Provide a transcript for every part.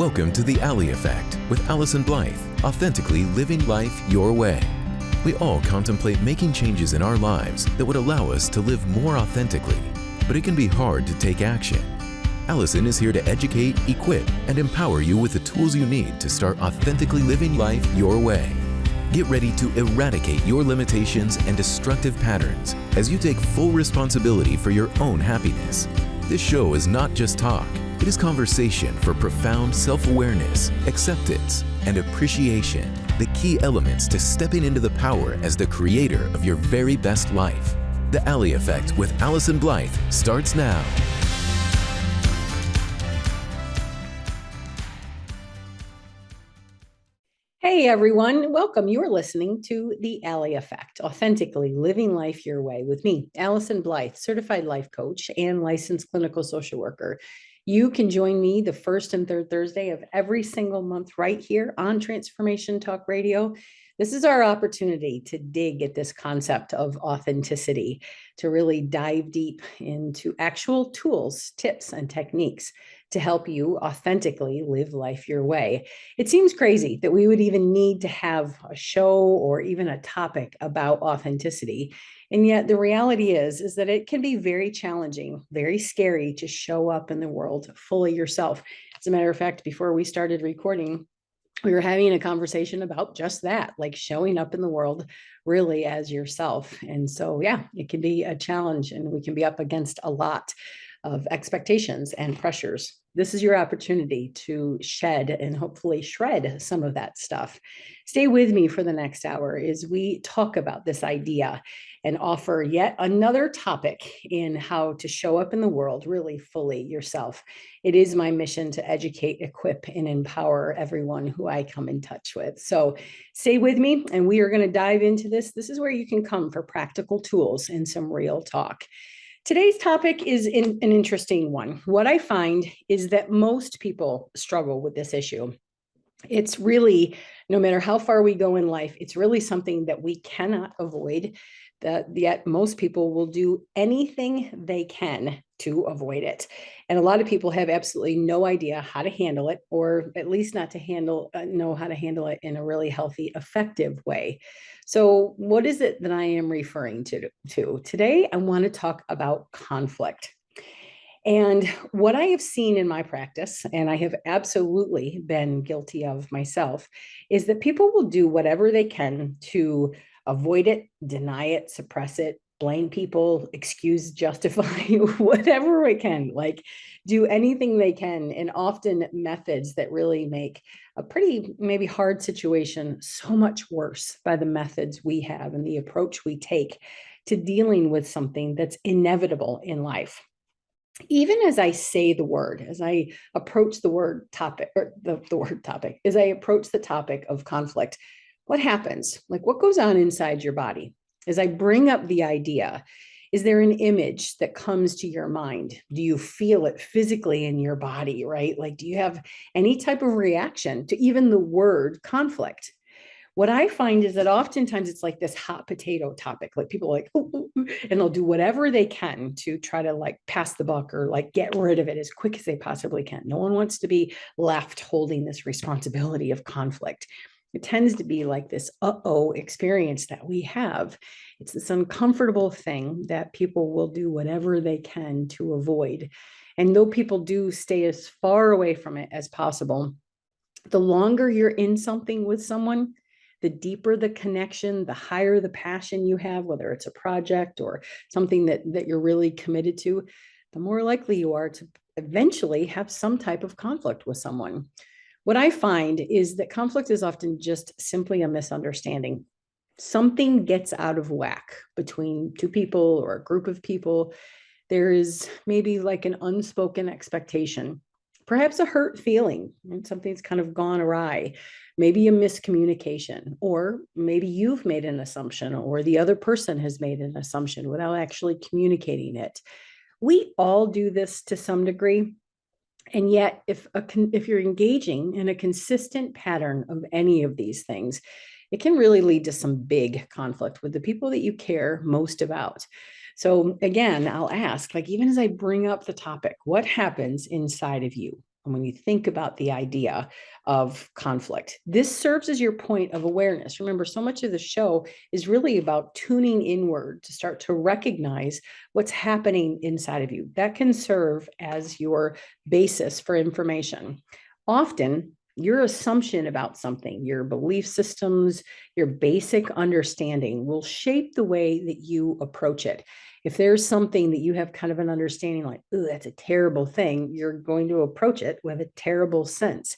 Welcome to the Ally Effect with Allyson Blythe, authentically living life your way. We all contemplate making changes in our lives that would allow us to live more authentically, but it can be hard to take action. Allyson is here to educate, equip, and empower you with the tools you need to start authentically living life your way. Get ready to eradicate your limitations and destructive patterns as you take full responsibility for your own happiness. This show is not just talk. It is conversation for profound self-awareness, acceptance, and appreciation, the key elements to stepping into the power as the creator of your very best life. The Ally Effect with Allyson Blythe starts now. Hey everyone, welcome. You are listening to The Ally Effect, authentically living life your way with me, Allyson Blythe, certified life coach and licensed clinical social worker. You can join me the first and third Thursday of every single month right here on Transformation Talk Radio. This is our opportunity to dig at this concept of authenticity, to really dive deep into actual tools, tips, and techniques to help you authentically live life your way. It seems crazy that we would even need to have a show or even a topic about authenticity. And yet the reality is that it can be very challenging, very scary to show up in the world fully yourself. As a matter of fact, before we started recording, we were having a conversation about just that, like showing up in the world really as yourself. And so, yeah, it can be a challenge and we can be up against a lot of expectations and pressures. This is your opportunity to shed and hopefully shred some of that stuff. Stay with me for the next hour as we talk about this idea and offer yet another topic in how to show up in the world really fully yourself. It is my mission to educate, equip, and empower everyone who I come in touch with. So stay with me and we are going to dive into this. This is where you can come for practical tools and some real talk. Today's topic is an interesting one. What I find is that most people struggle with this issue. It's really, no matter how far we go in life, it's really something that we cannot avoid, that yet most people will do anything they can to avoid it. And a lot of people have absolutely no idea how to handle it, or at least not to know how to handle it in a really healthy, effective way. So what is it that I am referring to? Today, I want to talk about conflict. And what I have seen in my practice, and I have absolutely been guilty of myself, is that people will do whatever they can to avoid it, deny it, suppress it, blame people, excuse, justify, whatever we can, like do anything they can, and often methods that really make a pretty maybe hard situation so much worse by the methods we have and the approach we take to dealing with something that's inevitable in life. Even as I say the word, as I approach the word topic, or the word topic, as I approach the topic of conflict, what happens? Like what goes on inside your body? As I bring up the idea, is there an image that comes to your mind? Do you feel it physically in your body, right? Like, do you have any type of reaction to even the word conflict? What I find is that oftentimes it's like this hot potato topic, like people are like, ooh, ooh, ooh, and they'll do whatever they can to try to like pass the buck or like get rid of it as quick as they possibly can. No one wants to be left holding this responsibility of conflict. It tends to be like this uh-oh experience that we have. It's this uncomfortable thing that people will do whatever they can to avoid. And though people do stay as far away from it as possible, the longer you're in something with someone, the deeper the connection, the higher the passion you have, whether it's a project or something that you're really committed to, the more likely you are to eventually have some type of conflict with someone. What I find is that conflict is often just simply a misunderstanding. Something gets out of whack between two people or a group of people. There is maybe like an unspoken expectation, perhaps a hurt feeling, and something's kind of gone awry, maybe a miscommunication, or maybe you've made an assumption or the other person has made an assumption without actually communicating it. We all do this to some degree. And yet, if you're engaging in a consistent pattern of any of these things, it can really lead to some big conflict with the people that you care most about. So again, I'll ask, like, even as I bring up the topic, what happens inside of you when you think about the idea of conflict. This serves as your point of awareness. Remember, so much of the show is really about tuning inward to start to recognize what's happening inside of you. That can serve as your basis for information. Often, your assumption about something, your belief systems, your basic understanding will shape the way that you approach it. If there's something that you have kind of an understanding like, oh, that's a terrible thing, you're going to approach it with a terrible sense.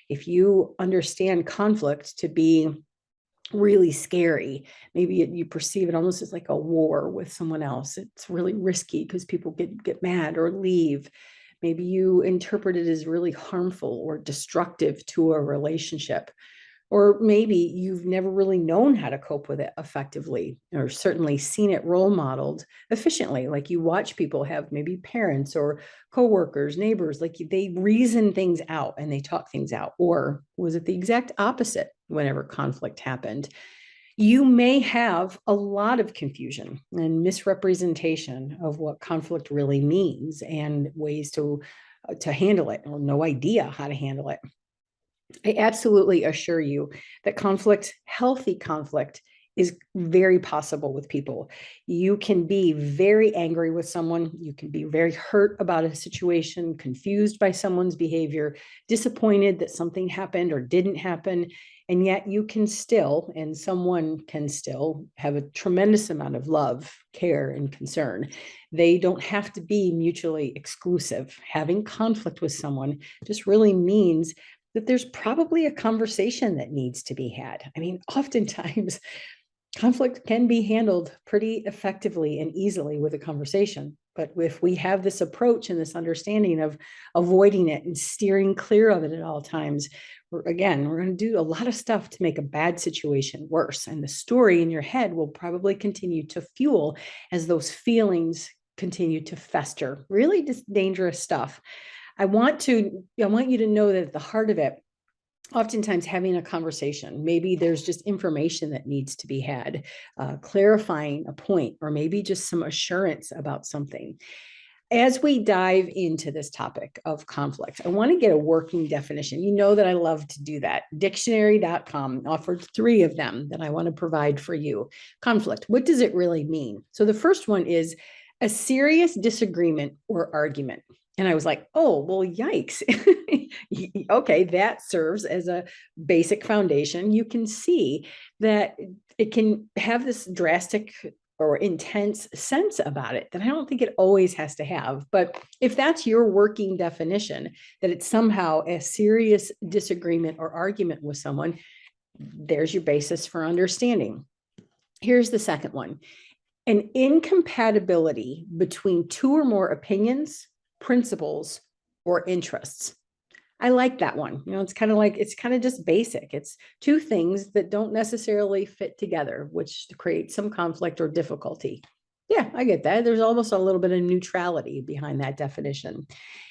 If you understand conflict to be really scary, maybe you perceive it almost as like a war with someone else. It's really risky because people get mad or leave. Maybe you interpret it as really harmful or destructive to a relationship. Or maybe you've never really known how to cope with it effectively, or certainly seen it role modeled efficiently. Like you watch people have maybe parents or coworkers, neighbors, like they reason things out and they talk things out. Or was it the exact opposite whenever conflict happened? You may have a lot of confusion and misrepresentation of what conflict really means and ways to handle it, or no idea how to handle it. I absolutely assure you that conflict, healthy conflict, is very possible with people. You can be very angry with someone. You can be very hurt about a situation, confused by someone's behavior, disappointed that something happened or didn't happen. And yet you can still, and someone can still have a tremendous amount of love, care, and concern. They don't have to be mutually exclusive. Having conflict with someone just really means that there's probably a conversation that needs to be had. I mean, oftentimes conflict can be handled pretty effectively and easily with a conversation. But if we have this approach and this understanding of avoiding it and steering clear of it at all times, we're going to do a lot of stuff to make a bad situation worse. And the story in your head will probably continue to fuel as those feelings continue to fester. Really just dangerous stuff. I want you to know that at the heart of it, oftentimes having a conversation, maybe there's just information that needs to be had, clarifying a point, or maybe just some assurance about something. As we dive into this topic of conflict, I want to get a working definition. You know that I love to do that. Dictionary.com offered 3 of them that I want to provide for you. Conflict, what does it really mean? So the first one is a serious disagreement or argument. And I was like, oh, well, yikes. Okay, that serves as a basic foundation. You can see that it can have this drastic or intense sense about it that I don't think it always has to have. But if that's your working definition, that it's somehow a serious disagreement or argument with someone, there's your basis for understanding. Here's the second one: an incompatibility between 2 or more opinions, principles, or interests. I like that one. It's kind of just basic. It's 2 things that don't necessarily fit together, which creates some conflict or difficulty. Yeah, I get that. There's almost a little bit of neutrality behind that definition.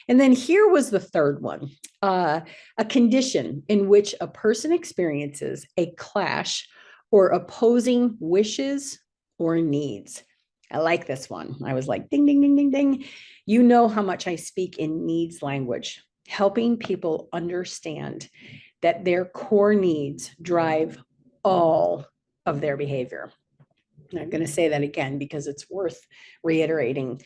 And then here was the third one: a condition in which a person experiences a clash or opposing wishes or needs. I like this one. I was like, ding, ding, ding, ding, ding. You know how much I speak in needs language, helping people understand that their core needs drive all of their behavior. I'm going to say that again because it's worth reiterating.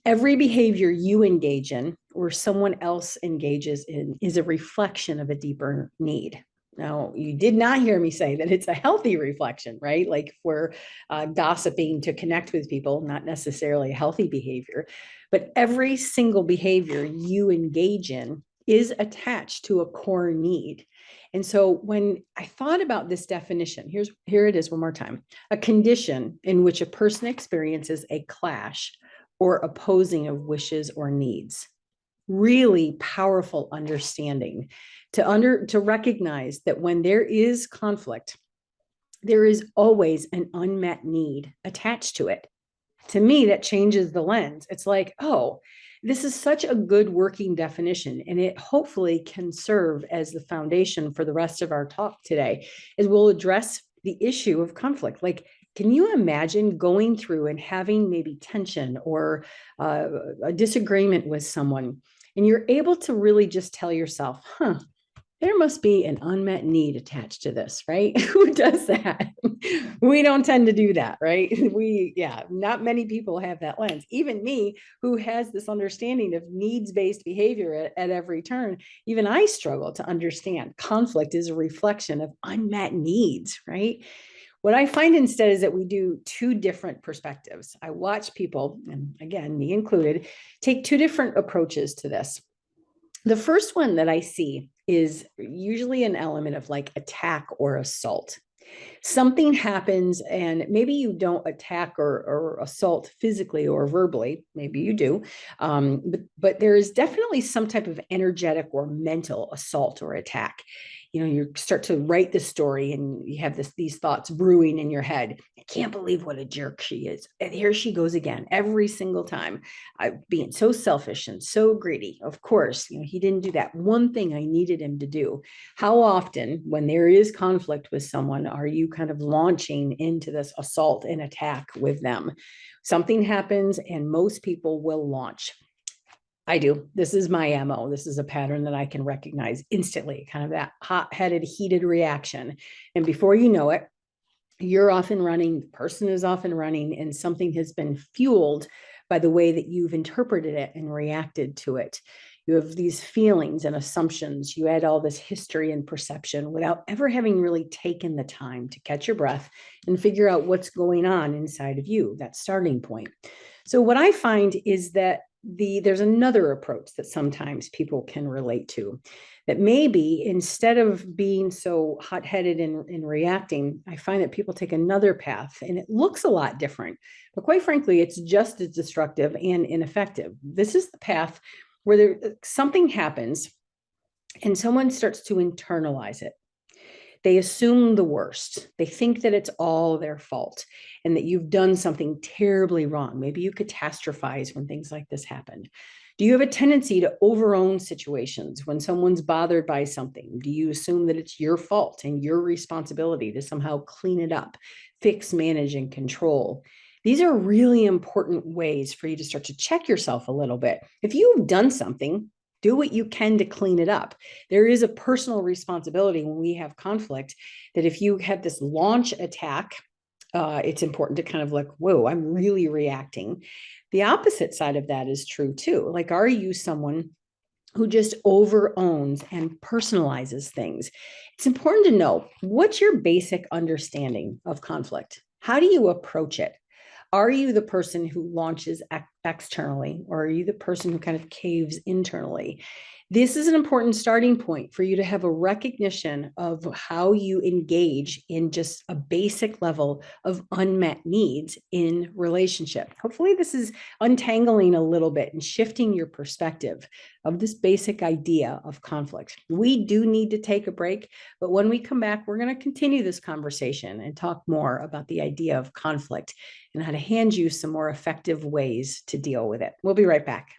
Every behavior you engage in or someone else engages in is a reflection of a deeper need. Now, you did not hear me say that it's a healthy reflection, right? Like if we're gossiping to connect with people, not necessarily a healthy behavior, but every single behavior you engage in is attached to a core need. And so when I thought about this definition, here it is one more time: a condition in which a person experiences a clash or opposing of wishes or needs. Really powerful understanding to recognize that when there is conflict, there is always an unmet need attached to it. To me, that changes the lens. It's like, oh, this is such a good working definition, and it hopefully can serve as the foundation for the rest of our talk today, as we'll address the issue of conflict. Like, can you imagine going through and having maybe tension or a disagreement with someone, And you're able to really just tell yourself, there must be an unmet need attached to this, right? Who does that? We don't tend to do that, right? Not many people have that lens. Even me, who has this understanding of needs-based behavior at every turn, even I struggle to understand conflict is a reflection of unmet needs, right? What I find instead is that we do two different perspectives. I watch people, and again, me included, take two different approaches to this. The first one that I see is usually an element of like attack or assault. Something happens and maybe you don't attack or assault physically or verbally, maybe you do, but there is definitely some type of energetic or mental assault or attack. You start to write the story and you have these thoughts brewing in your head. I can't believe what a jerk she is. And here she goes again, every single time, being so selfish and so greedy. Of course, he didn't do that one thing I needed him to do. How often, when there is conflict with someone, are you kind of launching into this assault and attack with them? Something happens and most people will launch. I do. This is my MO. This is a pattern that I can recognize instantly, kind of that hot-headed, heated reaction. And before you know it, you're off and running, the person is off and running, and something has been fueled by the way that you've interpreted it and reacted to it. You have these feelings and assumptions. You add all this history and perception without ever having really taken the time to catch your breath and figure out what's going on inside of you, that starting point. So what I find is that there's another approach that sometimes people can relate to, that maybe instead of being so hot-headed in reacting, I find that people take another path and it looks a lot different, but quite frankly, it's just as destructive and ineffective. This is the path where something happens and someone starts to internalize it. They assume the worst. They think that it's all their fault and that you've done something terribly wrong. Maybe you catastrophize when things like this happen. Do you have a tendency to overown situations when someone's bothered by something? Do you assume that it's your fault and your responsibility to somehow clean it up, fix, manage, and control? These are really important ways for you to start to check yourself a little bit. If you've done something, do what you can to clean it up. There is a personal responsibility when we have conflict that if you have this launch attack, it's important to kind of like, whoa, I'm really reacting. The opposite side of that is true too. Like, are you someone who just over owns and personalizes things? It's important to know, what's your basic understanding of conflict? How do you approach it? Are you the person who launches externally, or are you the person who kind of caves internally? This is an important starting point for you to have a recognition of how you engage in just a basic level of unmet needs in relationship. Hopefully this is untangling a little bit and shifting your perspective of this basic idea of conflict. We do need to take a break, but when we come back, we're going to continue this conversation and talk more about the idea of conflict and how to hand you some more effective ways to deal with it. We'll be right back.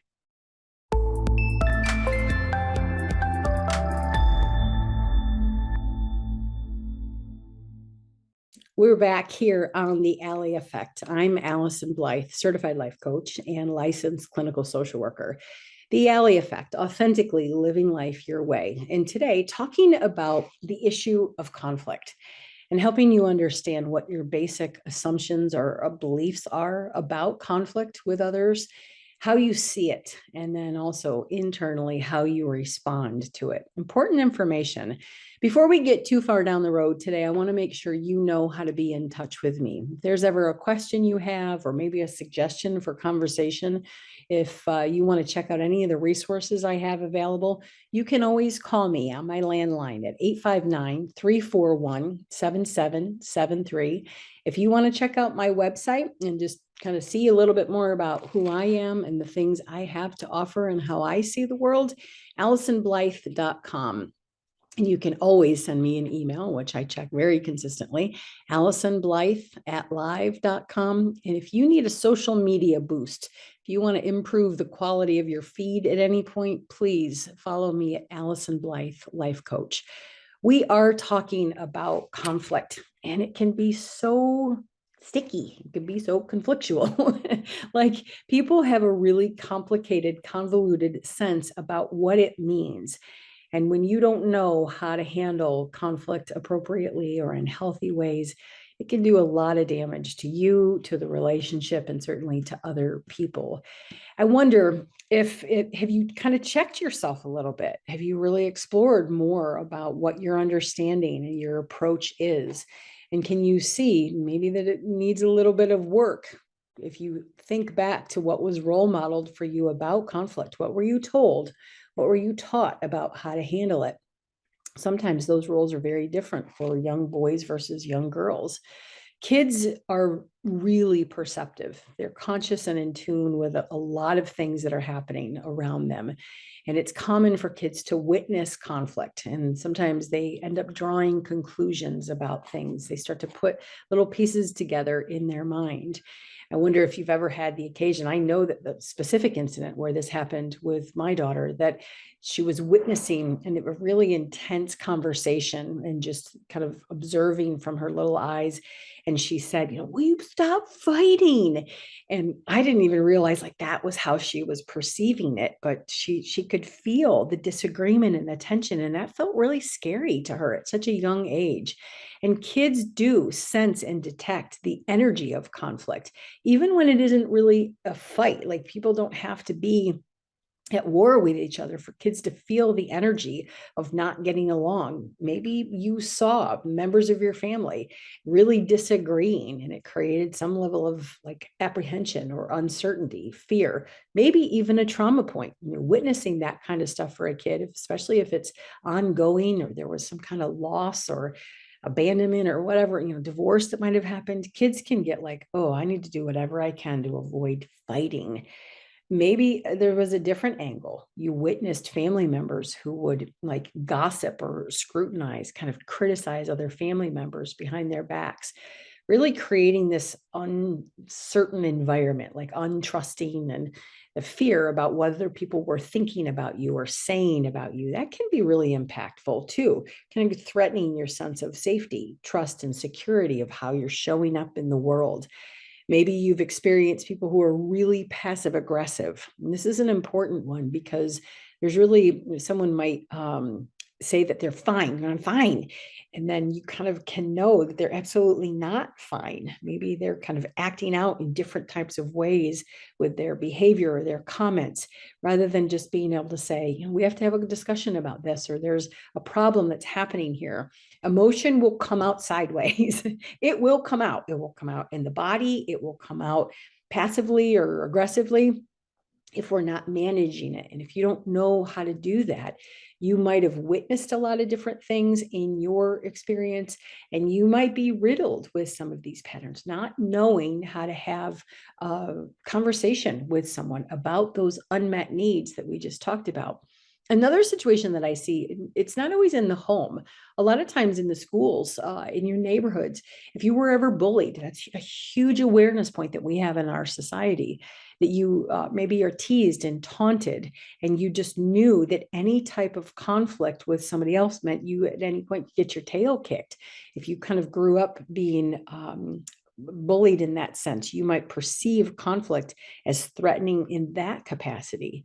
We're back here on the Ally Effect. I'm Allyson Blythe, certified life coach and licensed clinical social worker. The Ally Effect, authentically living life your way. And today, talking about the issue of conflict and helping you understand what your basic assumptions or beliefs are about conflict with others, how you see it, and then also internally how you respond to it. Important information. Before we get too far down the road today, I want to make sure you know how to be in touch with me. If there's ever a question you have or maybe a suggestion for conversation, if you want to check out any of the resources I have available, you can always call me on my landline at 859-341-7773. If you want to check out my website and just kind of see a little bit more about who I am and the things I have to offer and how I see the world, AllysonBlythe.com. And you can always send me an email, which I check very consistently, AllysonBlythe@live.com. And if you need a social media boost, if you want to improve the quality of your feed at any point, please follow me at Allyson Blythe Life Coach. We are talking about conflict, and it can be so sticky. It can be so conflictual. Like people have a really complicated, convoluted sense about what it means. And when you don't know how to handle conflict appropriately or in healthy ways, it can do a lot of damage to you, to the relationship, and certainly to other people. I wonder if it, have you kind of checked yourself a little bit? Have you really explored more about what your understanding and your approach is? And can you see maybe that it needs a little bit of work? If you think back to what was role modeled for you about conflict, what were you told? What were you taught about how to handle it? Sometimes those roles are very different for young boys versus young girls. Kids are really perceptive. They're conscious and in tune with a lot of things that are happening around them. And it's common for kids to witness conflict. And sometimes they end up drawing conclusions about things. They start to put little pieces together in their mind. I wonder if you've ever had the occasion. I know that the specific incident where this happened with my daughter, that she was witnessing and a really intense conversation and just kind of observing from her little eyes. And she said, will you stop fighting? And I didn't even realize like that was how she was perceiving it, but she could feel the disagreement and the tension, and that felt really scary to her at such a young age. And kids do sense and detect the energy of conflict, even when it isn't really a fight. Like people don't have to be at war with each other for kids to feel the energy of not getting along. Maybe you saw members of your family really disagreeing and it created some level of like apprehension or uncertainty, fear, maybe even a trauma point. Witnessing that kind of stuff for a kid, especially if it's ongoing or there was some kind of loss or abandonment or whatever, divorce that might have happened, kids can get like, oh, I need to do whatever I can to avoid fighting. Maybe there was a different angle. You witnessed family members who would like gossip or scrutinize, kind of criticize other family members behind their backs, really creating this uncertain environment, like untrusting, and the fear about what other people were thinking about you or saying about you. That can be really impactful too, kind of threatening your sense of safety, trust, and security of how you're showing up in the world. Maybe you've experienced people who are really passive aggressive. And this is an important one because there's really, someone might say that they're fine, I'm fine. And then you kind of can know that they're absolutely not fine. Maybe they're kind of acting out in different types of ways with their behavior or their comments, rather than just being able to say, we have to have a discussion about this, or there's a problem that's happening here. Emotion will come out sideways. It will come out. It will come out in the body. It will come out passively or aggressively if we're not managing it. And if you don't know how to do that, you might have witnessed a lot of different things in your experience, and you might be riddled with some of these patterns, not knowing how to have a conversation with someone about those unmet needs that we just talked about. Another situation that I see, it's not always in the home. A lot of times in the schools, in your neighborhoods, if you were ever bullied, that's a huge awareness point that we have in our society, that you maybe are teased and taunted, and you just knew that any type of conflict with somebody else meant you at any point get your tail kicked. If you kind of grew up being bullied in that sense, you might perceive conflict as threatening in that capacity.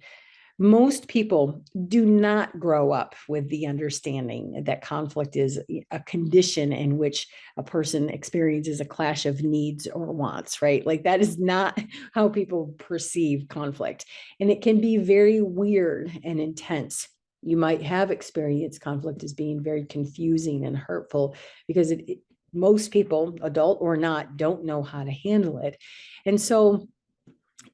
Most people do not grow up with the understanding that conflict is a condition in which a person experiences a clash of needs or wants, right? Like that is not how people perceive conflict. And it can be very weird and intense. You might have experienced conflict as being very confusing and hurtful because most people, adult or not, don't know how to handle it. And so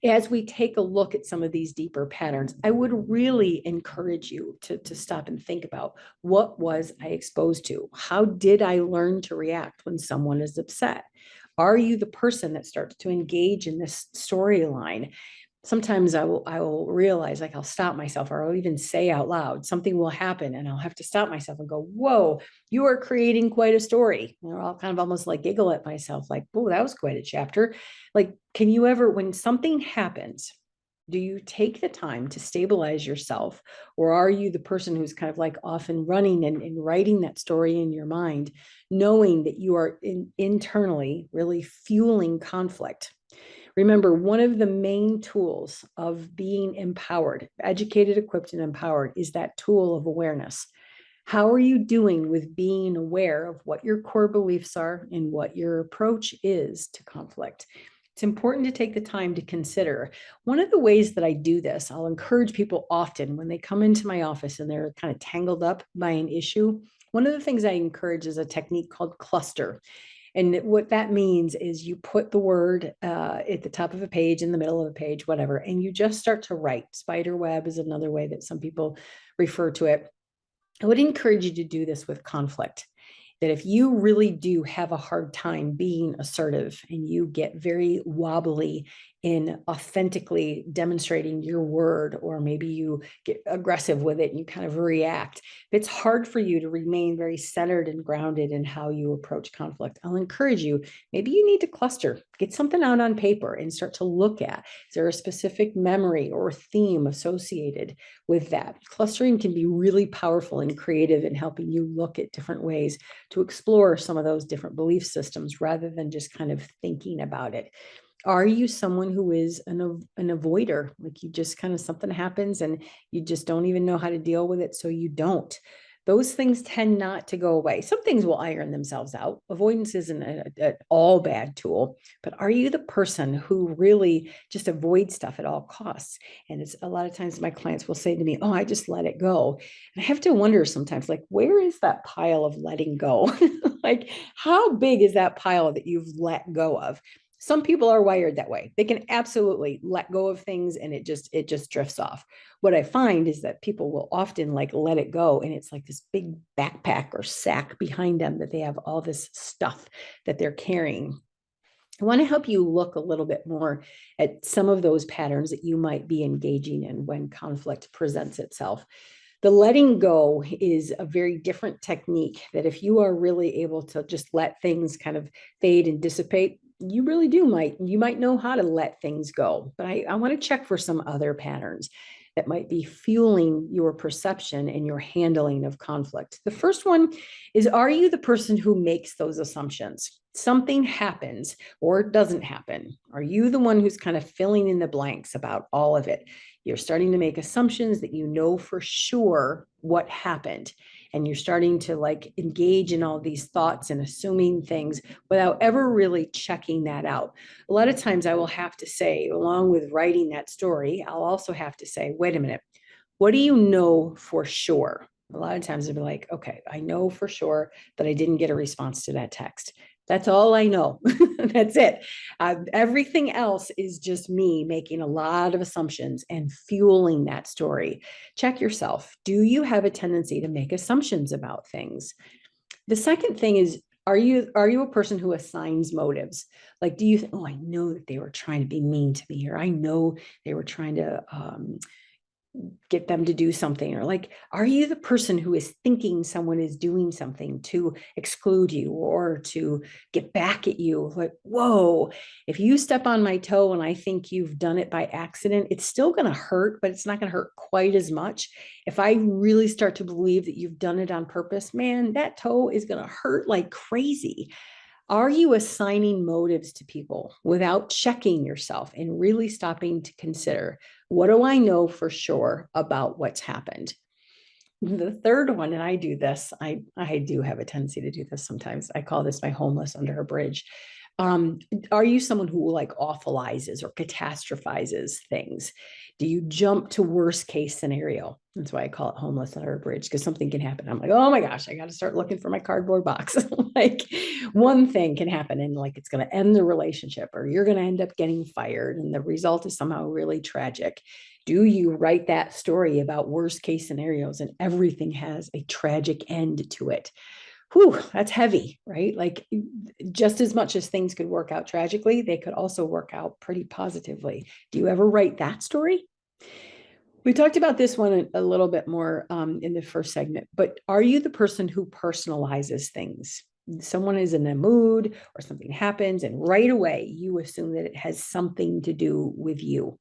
as we take a look at some of these deeper patterns, I would really encourage you to stop and think about, what was I exposed to? How did I learn to react when someone is upset? Are you the person that starts to engage in this storyline? Sometimes I will realize, like, I'll stop myself, or I'll even say out loud, something will happen and I'll have to stop myself and go, whoa, you are creating quite a story. I'll kind of almost like giggle at myself, like, oh, that was quite a chapter. Like, can you ever, when something happens Do you take the time to stabilize yourself? Or are you the person who's kind of like off and running and writing that story in your mind, knowing that you are internally really fueling conflict? Remember, one of the main tools of being empowered, educated, equipped, and empowered is that tool of awareness. How are you doing with being aware of what your core beliefs are and what your approach is to conflict? It's important to take the time to consider. One of the ways that I do this, I'll encourage people often when they come into my office and they're kind of tangled up by an issue. One of the things I encourage is a technique called cluster. And what that means is you put the word at the top of a page, in the middle of a page, whatever, and you just start to write. Spider web is another way that some people refer to it. I would encourage you to do this with conflict. That if you really do have a hard time being assertive and you get very wobbly in authentically demonstrating your word, or maybe you get aggressive with it and you kind of react, if it's hard for you to remain very centered and grounded in how you approach conflict, I'll encourage you, maybe you need to cluster, get something out on paper and start to look at, is there a specific memory or theme associated with that? Clustering can be really powerful and creative in helping you look at different ways to explore some of those different belief systems rather than just kind of thinking about it. Are you someone who is an avoider? Like you just kind of something happens and you just don't even know how to deal with it, so you don't. Those things tend not to go away. Some things will iron themselves out. Avoidance isn't an all bad tool, but are you the person who really just avoids stuff at all costs? And it's a lot of times my clients will say to me, "Oh, I just let it go." And I have to wonder sometimes, like, where is that pile of letting go? Like, how big is that pile that you've let go of? Some people are wired that way. They can absolutely let go of things and it just drifts off. What I find is that people will often like let it go and it's like this big backpack or sack behind them that they have all this stuff that they're carrying. I want to help you look a little bit more at some of those patterns that you might be engaging in when conflict presents itself. The letting go is a very different technique that if you are really able to just let things kind of fade and dissipate, you might know how to let things go. But I want to check for some other patterns that might be fueling your perception and your handling of conflict. The first one is, are you the person who makes those assumptions? Something happens or it doesn't happen. Are you the one who's kind of filling in the blanks about all of it? You're starting to make assumptions that you know for sure what happened. And you're starting to like engage in all these thoughts and assuming things without ever really checking that out. A lot of times I will have to say, along with writing that story, I'll also have to say, wait a minute, what do you know for sure? A lot of times I'll be like, okay, I know for sure that I didn't get a response to that text. That's all I know. That's it. Everything else is just me making a lot of assumptions and fueling that story. Check yourself. Do you have a tendency to make assumptions about things? The second thing is, are you a person who assigns motives? Like, do you think, oh, I know that they were trying to be mean to me, or I know they were trying to get them to do something, or like, are you the person who is thinking someone is doing something to exclude you or to get back at you? Like, whoa, if you step on my toe and I think you've done it by accident, it's still going to hurt, but it's not going to hurt quite as much. If I really start to believe that you've done it on purpose, man, that toe is going to hurt like crazy. Are you assigning motives to people without checking yourself and really stopping to consider, what do I know for sure about what's happened? The third one, and I do this, I do have a tendency to do this sometimes. I call this my homeless under a bridge. Um, are you someone who like awfulizes or catastrophizes things? Do you jump to worst case scenario? That's why I call it homeless under a bridge, because something can happen. I'm like, oh my gosh, I got to start looking for my cardboard box. Like one thing can happen and like it's going to end the relationship, or you're going to end up getting fired and the result is somehow really tragic. Do you write that story about worst case scenarios and everything has a tragic end to it? Whew, that's heavy, right? Like just as much as things could work out tragically, they could also work out pretty positively. Do you ever write that story? We talked about this one a little bit more in the first segment, but are you the person who personalizes things? Someone is in a mood or something happens, and right away you assume that it has something to do with you.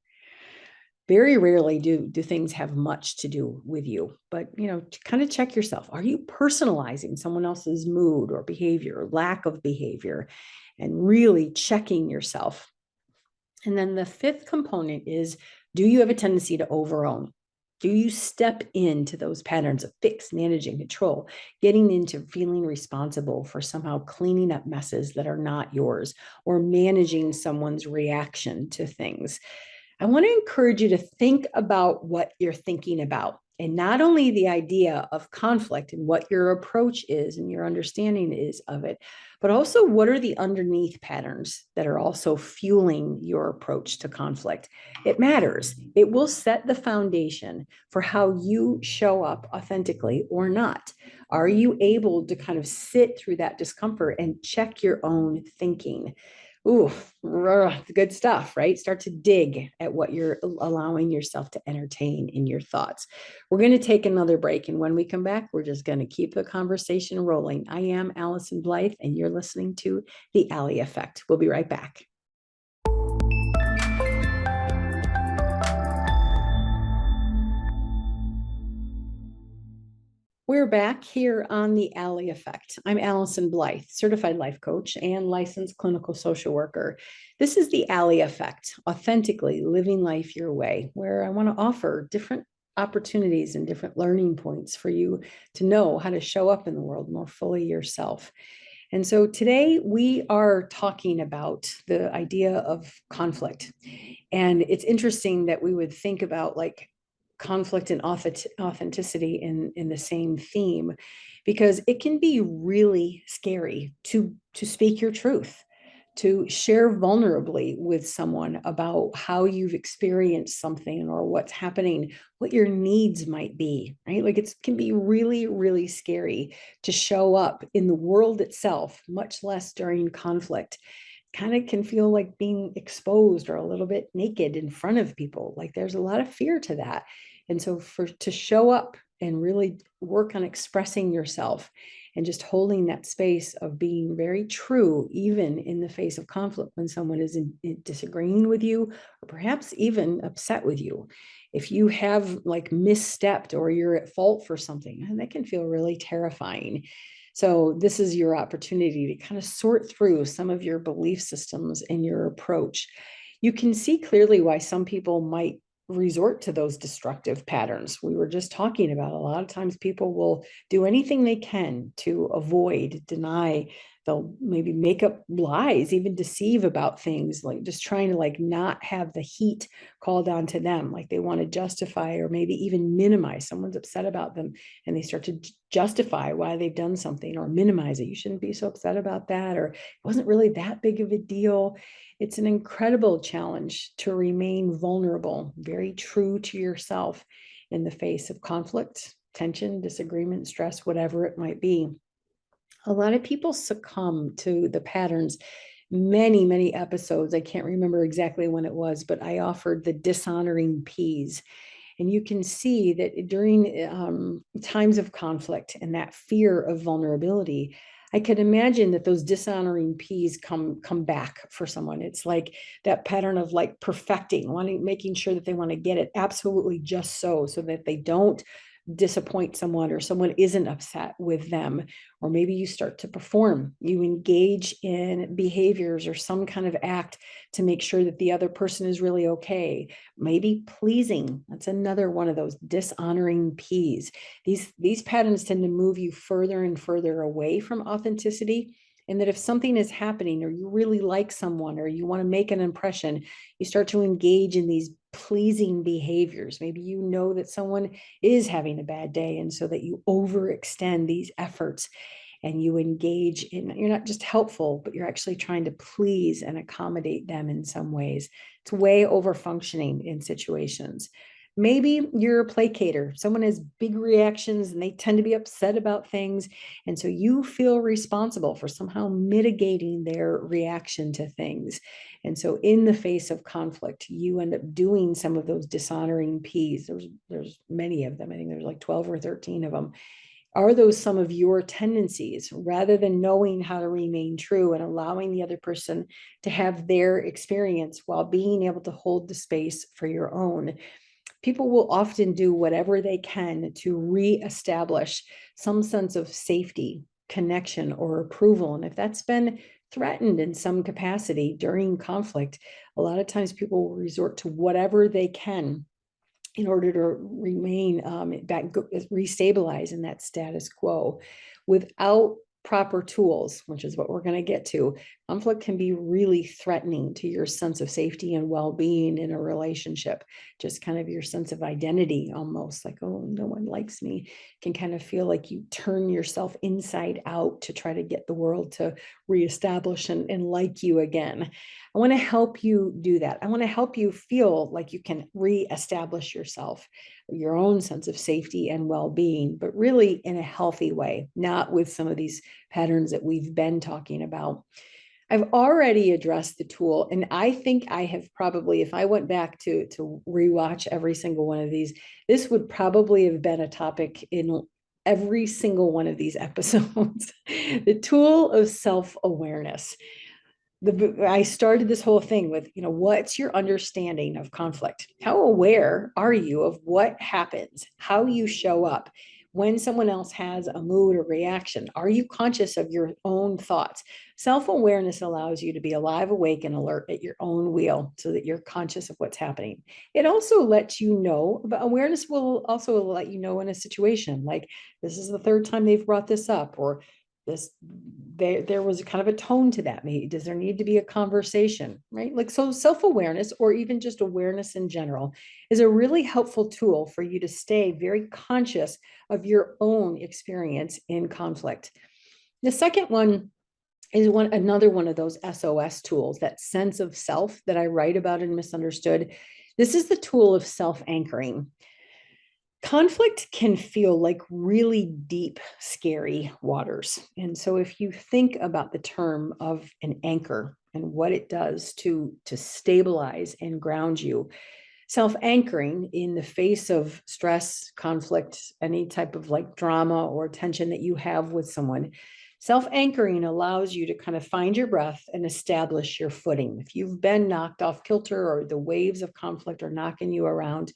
Very rarely do things have much to do with you, but kind of check yourself. Are you personalizing someone else's mood or behavior or lack of behavior, and really checking yourself? And then the fifth component is, do you have a tendency to overown? Do you step into those patterns of fix, managing, control, getting into feeling responsible for somehow cleaning up messes that are not yours, or managing someone's reaction to things? I want to encourage you to think about what you're thinking about, and not only the idea of conflict and what your approach is and your understanding is of it, but also what are the underneath patterns that are also fueling your approach to conflict. It matters. It will set the foundation for how you show up authentically or not. Are you able to kind of sit through that discomfort and check your own thinking? Ooh, good stuff, right? Start to dig at what you're allowing yourself to entertain in your thoughts. We're going to take another break. And when we come back, we're just going to keep the conversation rolling. I am Allyson Blythe, and you're listening to The Ally Effect. We'll be right back. We're back here on The Ally Effect. I'm Allyson Blythe, certified life coach and licensed clinical social worker. This is The Ally Effect, authentically living life your way, where I want to offer different opportunities and different learning points for you to know how to show up in the world more fully yourself. And so today we are talking about the idea of conflict. And it's interesting that we would think about like conflict and authenticity in the same theme, because it can be really scary to speak your truth, to share vulnerably with someone about how you've experienced something or what's happening, what your needs might be, right? Like it can be really, really scary to show up in the world itself, much less during conflict. Kind of can feel like being exposed or a little bit naked in front of people. Like there's a lot of fear to that. And so to show up and really work on expressing yourself and just holding that space of being very true, even in the face of conflict, when someone is disagreeing with you or perhaps even upset with you. If you have like misstepped or you're at fault for something, and that can feel really terrifying. So this is your opportunity to kind of sort through some of your belief systems and your approach. You can see clearly why some people might resort to those destructive patterns. We were just talking about a lot of times people will do anything they can to avoid, deny. They'll maybe make up lies, even deceive about things, like just trying to like not have the heat called onto them. Like they want to justify or maybe even minimize. Someone's upset about them and they start to justify why they've done something or minimize it. You shouldn't be so upset about that, or it wasn't really that big of a deal. It's an incredible challenge to remain vulnerable, very true to yourself in the face of conflict, tension, disagreement, stress, whatever it might be. A lot of people succumb to the patterns. Many episodes, I can't remember exactly when it was, but I offered the dishonoring P's. And you can see that during times of conflict and that fear of vulnerability, I could imagine that those dishonoring P's come back for someone. It's like that pattern of like perfecting, making sure that they want to get it absolutely just so that they don't disappoint someone or someone isn't upset with them. Or maybe you start to perform, you engage in behaviors or some kind of act to make sure that the other person is really okay. Maybe pleasing, that's another one of those dishonoring P's. These patterns tend to move you further and further away from authenticity. And that if something is happening or you really like someone or you want to make an impression, you start to engage in these pleasing behaviors. Maybe you know that someone is having a bad day, and so that you overextend these efforts and you engage in, you're not just helpful, but you're actually trying to please and accommodate them in some ways. It's way over functioning in situations. Maybe you're a placater. Someone has big reactions and they tend to be upset about things. And so you feel responsible for somehow mitigating their reaction to things. And so in the face of conflict, you end up doing some of those dishonoring P's. There's many of them. I think there's like 12 or 13 of them. Are those some of your tendencies? Rather than knowing how to remain true and allowing the other person to have their experience while being able to hold the space for your own, people will often do whatever they can to reestablish some sense of safety, connection, or approval. And if that's been threatened in some capacity during conflict, a lot of times people will resort to whatever they can in order to remain restabilize in that status quo. Without proper tools, which is what we're going to get to, conflict can be really threatening to your sense of safety and well-being in a relationship. Just kind of your sense of identity, almost like, oh, no one likes me, can kind of feel like you turn yourself inside out to try to get the world to reestablish and like you again. I want to help you do that. I want to help you feel like you can reestablish yourself, your own sense of safety and well-being, but really in a healthy way, not with some of these patterns that we've been talking about. I've already addressed the tool, and I think I have probably, if I went back to rewatch every single one of these, this would probably have been a topic in every single one of these episodes. The tool of self-awareness. I started this whole thing with, what's your understanding of conflict? How aware are you of what happens, how you show up when someone else has a mood or reaction? Are you conscious of your own thoughts? Self-awareness allows you to be alive, awake, and alert at your own wheel so that you're conscious of what's happening. It also lets you know, but awareness will also let you know in a situation like, this is the third time they've brought this up, or there was kind of a tone to that. Maybe does there need to be a conversation, right? Like, so self-awareness, or even just awareness in general, is a really helpful tool for you to stay very conscious of your own experience in conflict. The second one is another one of those SOS tools, that sense of self that I write about in Misunderstood. This is the tool of self-anchoring. Conflict can feel like really deep, scary waters. And so if you think about the term of an anchor and what it does to stabilize and ground you, self-anchoring in the face of stress, conflict, any type of like drama or tension that you have with someone, self-anchoring allows you to kind of find your breath and establish your footing. If you've been knocked off kilter or the waves of conflict are knocking you around,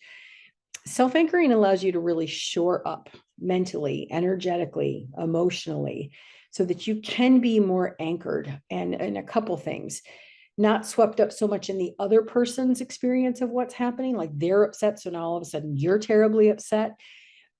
self-anchoring allows you to really shore up mentally, energetically, emotionally, so that you can be more anchored and a couple things, not swept up so much in the other person's experience of what's happening, like they're upset, so now all of a sudden you're terribly upset,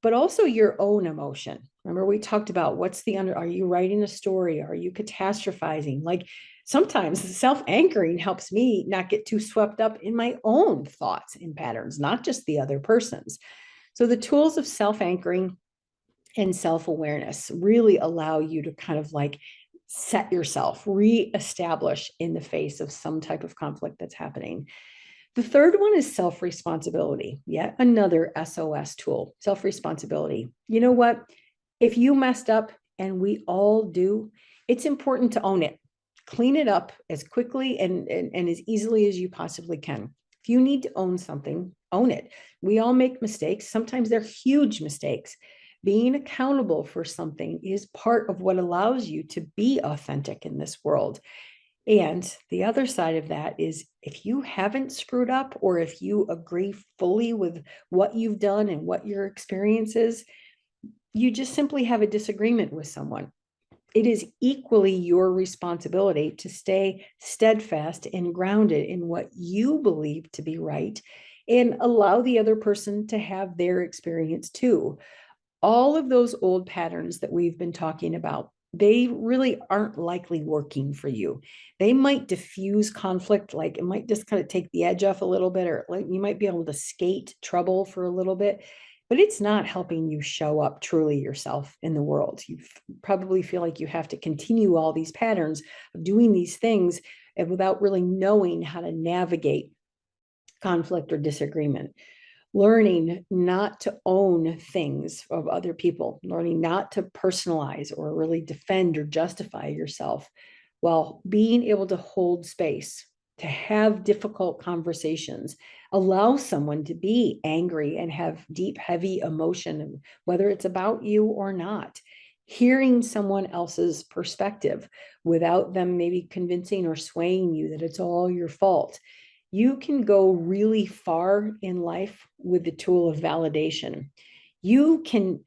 but also your own emotion. Remember, we talked about are you writing a story? Are you catastrophizing? Like, sometimes self-anchoring helps me not get too swept up in my own thoughts and patterns, not just the other person's. So the tools of self-anchoring and self-awareness really allow you to kind of like set yourself, reestablish in the face of some type of conflict that's happening. The third one is self-responsibility, yet another SOS tool, self-responsibility. You know what? If you messed up, and we all do, it's important to own it. Clean it up as quickly and as easily as you possibly can. If you need to own something, own it. We all make mistakes. Sometimes they're huge mistakes. Being accountable for something is part of what allows you to be authentic in this world. And the other side of that is, if you haven't screwed up, or if you agree fully with what you've done and what your experience is, you just simply have a disagreement with someone. It is equally your responsibility to stay steadfast and grounded in what you believe to be right, and allow the other person to have their experience too. All of those old patterns that we've been talking about, they really aren't likely working for you. They might diffuse conflict, like it might just kind of take the edge off a little bit, or like you might be able to skate trouble for a little bit, but it's not helping you show up truly yourself in the world. You probably feel like you have to continue all these patterns of doing these things and without really knowing how to navigate conflict or disagreement. Learning not to own things of other people, learning not to personalize or really defend or justify yourself, while being able to hold space to have difficult conversations, allow someone to be angry and have deep, heavy emotion, whether it's about you or not. Hearing someone else's perspective without them maybe convincing or swaying you that it's all your fault. You can go really far in life with the tool of validation. You can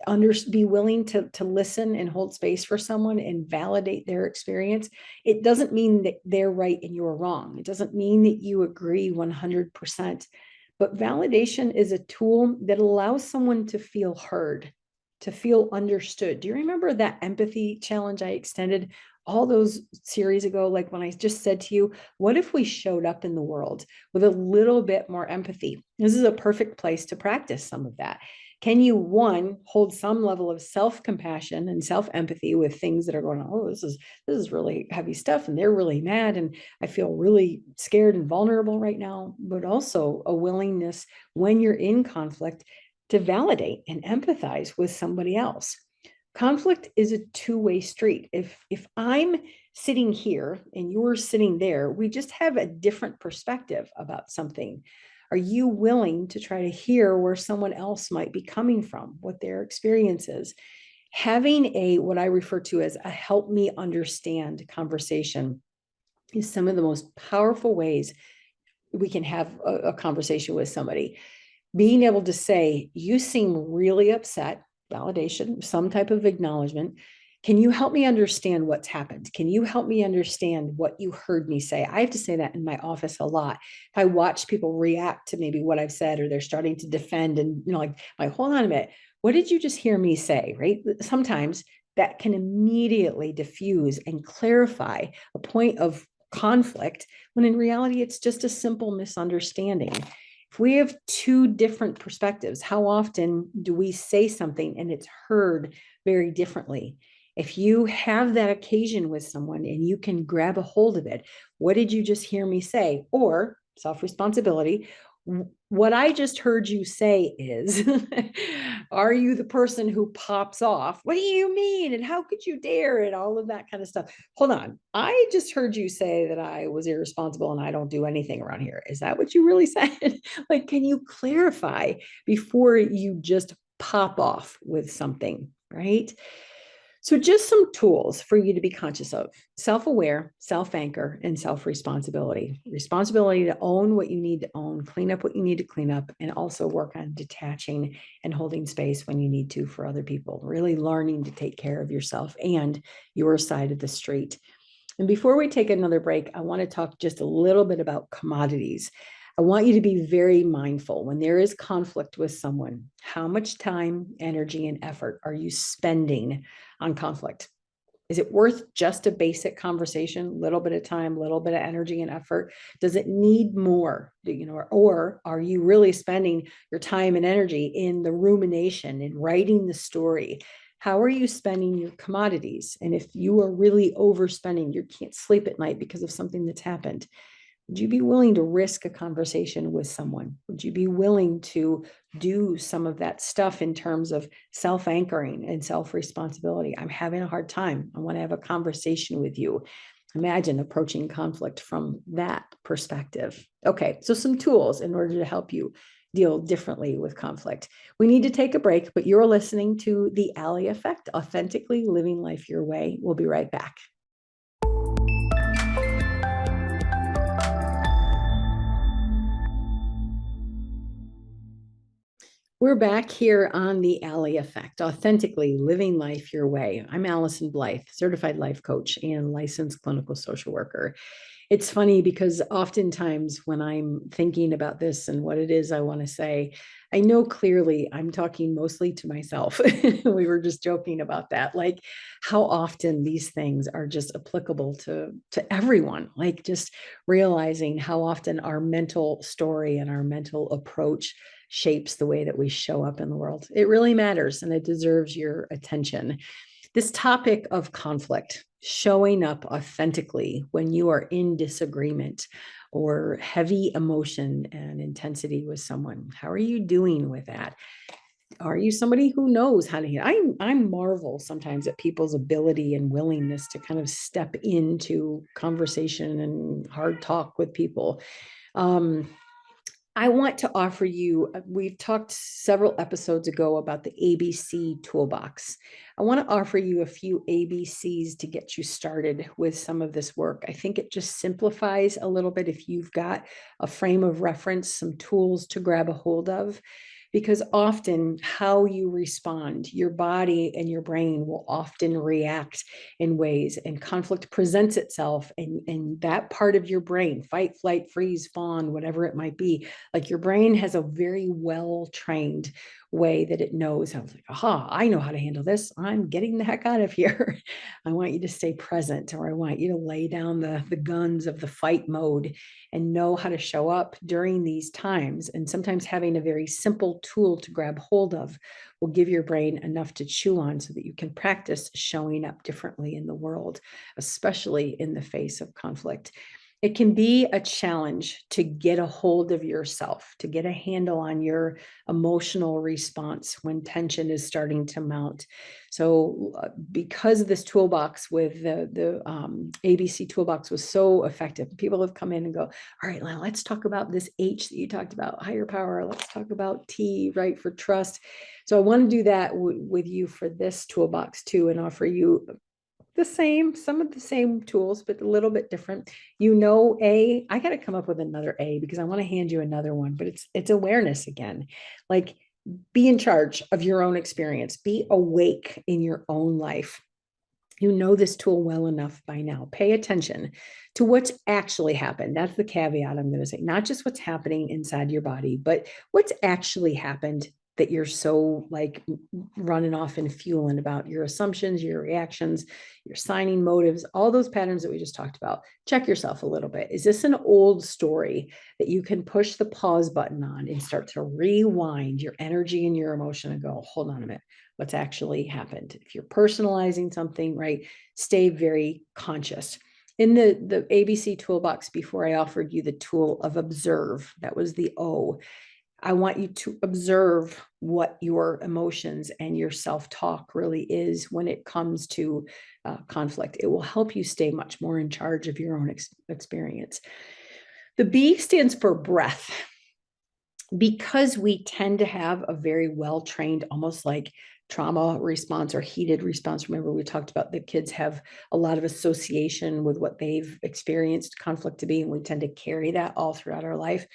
be willing to listen and hold space for someone and validate their experience. It doesn't mean that they're right and you're wrong. It doesn't mean that you agree 100%. But validation is a tool that allows someone to feel heard, to feel understood. Do you remember that empathy challenge I extended all those series ago? Like when I just said to you, what if we showed up in the world with a little bit more empathy? This is a perfect place to practice some of that. Can you, one, hold some level of self-compassion and self-empathy with things that are going on? Oh, this is really heavy stuff, and they're really mad, and I feel really scared and vulnerable right now. But also a willingness when you're in conflict to validate and empathize with somebody else. Conflict is a two-way street. If I'm sitting here and you're sitting there, we just have a different perspective about something. Are you willing to try to hear where someone else might be coming from, what their experience is? Having what I refer to as a help me understand conversation is some of the most powerful ways we can have a conversation with somebody. Being able to say, you seem really upset, validation, some type of acknowledgement. Can you help me understand what's happened? Can you help me understand what you heard me say? I have to say that in my office a lot. If I watch people react to maybe what I've said, or they're starting to defend and, like, hold on a minute, what did you just hear me say, right? Sometimes that can immediately diffuse and clarify a point of conflict, when in reality, it's just a simple misunderstanding. If we have two different perspectives, how often do we say something and it's heard very differently? If you have that occasion with someone and you can grab a hold of it, what did you just hear me say? Or self-responsibility, what I just heard you say is, are you the person who pops off? What do you mean? And how could you dare? And all of that kind of stuff. Hold on. I just heard you say that I was irresponsible and I don't do anything around here. Is that what you really said? Like, can you clarify before you just pop off with something, right? So just some tools for you to be conscious of: self-aware, self-anchor, and self-responsibility. Responsibility to own what you need to own, clean up what you need to clean up, and also work on detaching and holding space when you need to for other people. Really learning to take care of yourself and your side of the street. And before we take another break, I want to talk just a little bit about commodities. I want you to be very mindful when there is conflict with someone. How much time, energy, and effort are you spending on conflict? Is it worth just a basic conversation, little bit of time, little bit of energy and effort? Does it need more? Or are you really spending your time and energy in the rumination and writing the story? How are you spending your commodities? And if you are really overspending, you can't sleep at night because of something that's happened, would you be willing to risk a conversation with someone? Would you be willing to do some of that stuff in terms of self-anchoring and self-responsibility? I'm having a hard time. I want to have a conversation with you. Imagine approaching conflict from that perspective. Okay, so some tools in order to help you deal differently with conflict. We need to take a break, but you're listening to The Ally Effect, authentically living life your way. We'll be right back. We're back here on The Ally Effect, authentically living life your way. I'm Allyson Blythe, certified life coach and licensed clinical social worker. It's funny because oftentimes when I'm thinking about this and what it is I want to say, I know clearly I'm talking mostly to myself. We were just joking about that, like how often these things are just applicable to everyone, like just realizing how often our mental story and our mental approach shapes the way that we show up in the world. It really matters, and it deserves your attention. This topic of conflict, showing up authentically when you are in disagreement or heavy emotion and intensity with someone. How are you doing with that? Are you somebody who knows how to I marvel sometimes at people's ability and willingness to kind of step into conversation and hard talk with people. I want to offer you, we've talked several episodes ago about the ABC toolbox. I want to offer you a few ABCs to get you started with some of this work. I think it just simplifies a little bit if you've got a frame of reference, some tools to grab a hold of. Because often how you respond, your body and your brain will often react in ways, and conflict presents itself, and that part of your brain, fight, flight, freeze, fawn, whatever it might be, like your brain has a very well trained way that it knows. I was like, aha, I know how to handle this. I'm getting the heck out of here. I want you to stay present, or I want you to lay down the guns of the fight mode and know how to show up during these times. And sometimes having a very simple tool to grab hold of will give your brain enough to chew on so that you can practice showing up differently in the world, especially in the face of conflict. It can be a challenge to get a hold of yourself, to get a handle on your emotional response when tension is starting to mount. So because this toolbox with the ABC toolbox was so effective, people have come in and go, all right, now let's talk about this H that you talked about, higher power. Let's talk about T, right, for trust. So I want to do that with you for this toolbox too, and offer you some of the same tools, but a little bit different. I got to come up with another A because I want to hand you another one, but it's awareness again. Like, be in charge of your own experience, be awake in your own life. You know this tool well enough by now. Pay attention to what's actually happened. That's the caveat I'm going to say. Not just what's happening inside your body, but what's actually happened that you're so like running off and fueling about. Your assumptions, your reactions, your signing motives, all those patterns that we just talked about. Check yourself a little bit. Is this an old story that you can push the pause button on and start to rewind your energy and your emotion and go, hold on a minute, what's actually happened? If you're personalizing something, right, stay very conscious. In the ABC toolbox, before I offered you the tool of observe, that was the O. I want you to observe what your emotions and your self-talk really is when it comes to conflict. It will help you stay much more in charge of your own experience. The B stands for breath. Because we tend to have a very well-trained, almost like trauma response or heated response. Remember, we talked about the kids have a lot of association with what they've experienced conflict to be, and we tend to carry that all throughout our life.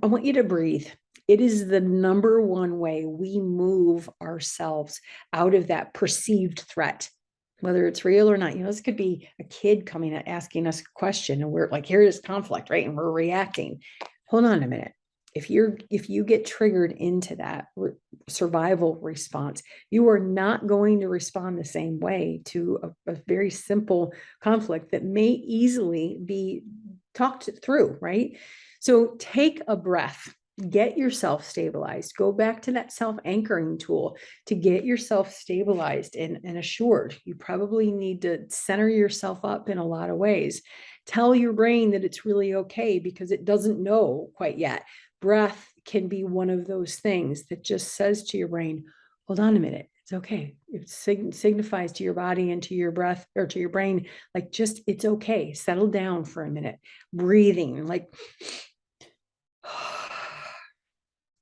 I want you to breathe. It is the number one way we move ourselves out of that perceived threat, whether it's real or not. This could be a kid coming and asking us a question, and we're like, here is conflict, right? And we're reacting. Hold on a minute. If you get triggered into that survival response, you are not going to respond the same way to a very simple conflict that may easily be talked through, right? So take a breath, get yourself stabilized, go back to that self-anchoring tool to get yourself stabilized and assured. You probably need to center yourself up in a lot of ways. Tell your brain that it's really okay because it doesn't know quite yet. Breath can be one of those things that just says to your brain, hold on a minute. It's okay. It signifies to your body and to your breath or to your brain, like, just, it's okay. Settle down for a minute. Breathing, like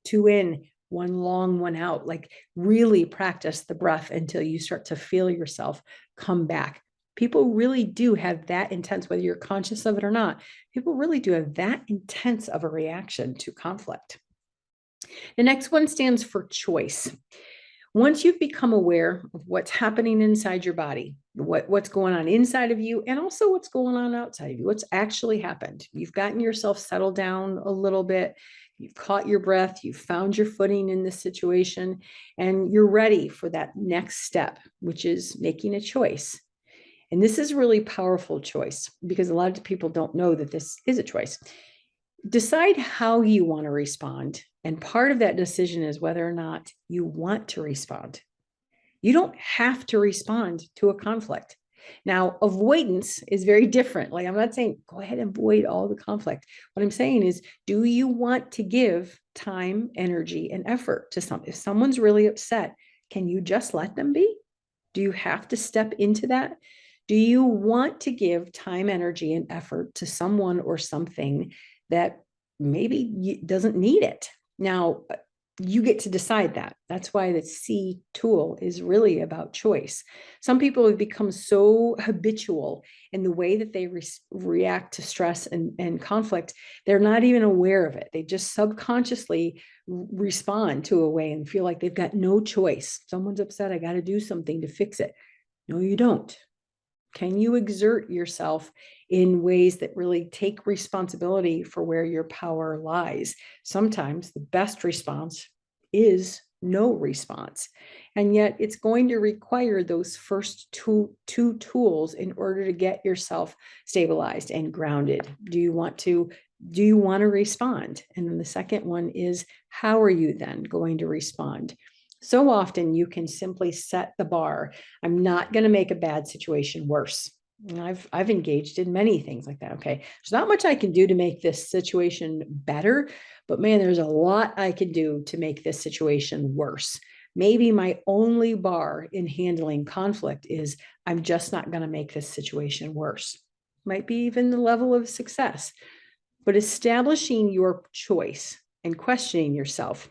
2 in, 1 long, 1 out. Like, really practice the breath until you start to feel yourself come back. People really do have that intense, whether you're conscious of it or not, people really do have that intense of a reaction to conflict. The next one stands for choice. Once you've become aware of what's happening inside your body, what's going on inside of you, and also what's going on outside of you, what's actually happened, you've gotten yourself settled down a little bit, you've caught your breath, you've found your footing in this situation, and you're ready for that next step, which is making a choice. And this is a really powerful choice because a lot of people don't know that this is a choice. Decide how you want to respond. And part of that decision is whether or not you want to respond. You don't have to respond to a conflict. Now, avoidance is very different. Like, I'm not saying go ahead and avoid all the conflict. What I'm saying is, do you want to give time, energy, and effort to If someone's really upset, can you just let them be? Do you have to step into that? Do you want to give time, energy, and effort to someone or something that maybe doesn't need it? Now, you get to decide that. That's why the C tool is really about choice. Some people have become so habitual in the way that they react to stress and conflict, they're not even aware of it. They just subconsciously respond to a way and feel like they've got no choice. Someone's upset, I got to do something to fix it. No, you don't. Can you exert yourself in ways that really take responsibility for where your power lies? Sometimes the best response is no response. And yet it's going to require those first two tools in order to get yourself stabilized and grounded. Do you want to respond? And then the second one is, how are you then going to respond? So often you can simply set the bar. I'm not going to make a bad situation worse. And I've engaged in many things like that. Okay, there's not much I can do to make this situation better, but man, there's a lot I can do to make this situation worse. Maybe my only bar in handling conflict is I'm just not going to make this situation worse. Might be even the level of success, but establishing your choice and questioning yourself,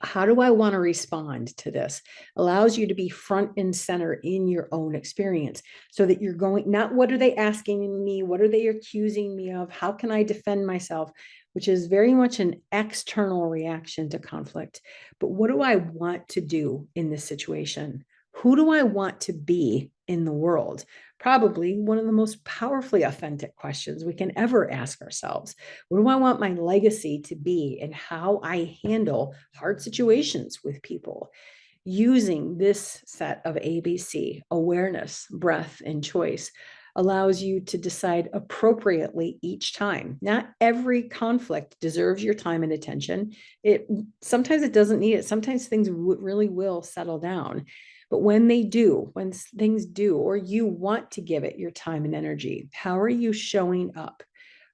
how do I want to respond to this, allows you to be front and center in your own experience, so that you're going, not what are they asking me, what are they accusing me of, how can I defend myself, which is very much an external reaction to conflict. But what do I want to do in this situation? Who do I want to be in the world? Probably one of the most powerfully authentic questions we can ever ask ourselves. What do I want my legacy to be, and how I handle hard situations with people? Using this set of ABC, awareness, breath, and choice, allows you to decide appropriately each time. Not every conflict deserves your time and attention. Sometimes it doesn't need it. Sometimes things really will settle down. But when things do, or you want to give it your time and energy, how are you showing up?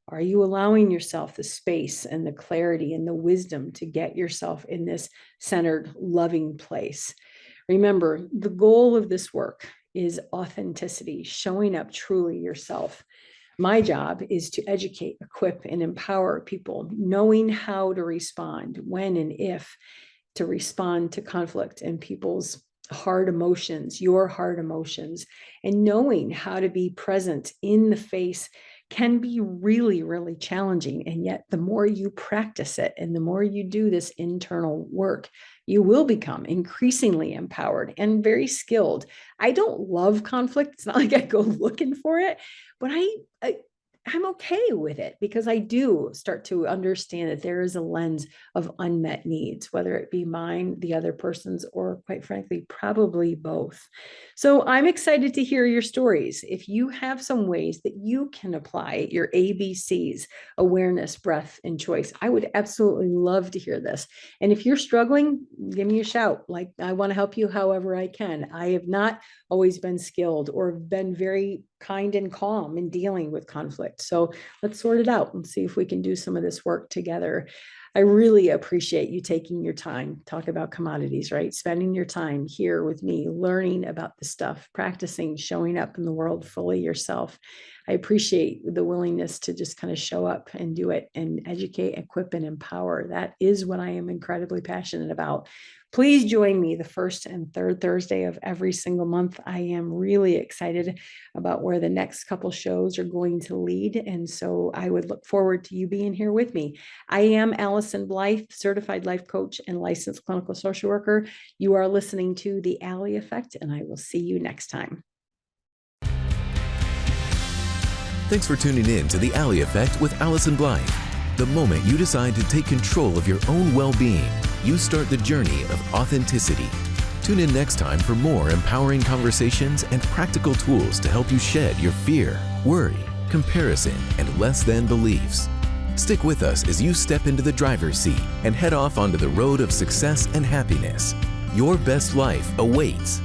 Are you allowing yourself the space and the clarity and the wisdom to get yourself in this centered, loving place? Remember, the goal of this work is authenticity, showing up truly yourself. My job is to educate, equip, and empower people, knowing how to respond, when and if to respond to conflict and people's hard emotions, your hard emotions, and knowing how to be present in the face can be really, really challenging. And yet the more you practice it and the more you do this internal work, you will become increasingly empowered and very skilled. I don't love conflict. It's not like I go looking for it, but I'm okay with it, because I do start to understand that there is a lens of unmet needs, whether it be mine, the other person's, or quite frankly, probably both. So I'm excited to hear your stories. If you have some ways that you can apply your ABCs, awareness, breath, and choice, I would absolutely love to hear this. And if you're struggling, give me a shout. Like, I want to help you however I can. I have not always been skilled or been very kind and calm in dealing with conflict. So let's sort it out and see if we can do some of this work together. I really appreciate you taking your time, talk about commodities, right? Spending your time here with me, learning about the stuff, practicing, showing up in the world fully yourself. I appreciate the willingness to just kind of show up and do it and educate, equip, and empower. That is what I am incredibly passionate about. Please join me the first and third Thursday of every single month. I am really excited about where the next couple shows are going to lead. And so I would look forward to you being here with me. I am Allyson Blythe, certified life coach and licensed clinical social worker. You are listening to The Ally Effect, and I will see you next time. Thanks for tuning in to The Ally Effect with Allyson Blythe. The moment you decide to take control of your own well-being, you start the journey of authenticity. Tune in next time for more empowering conversations and practical tools to help you shed your fear, worry, comparison, and less than beliefs. Stick with us as you step into the driver's seat and head off onto the road of success and happiness. Your best life awaits.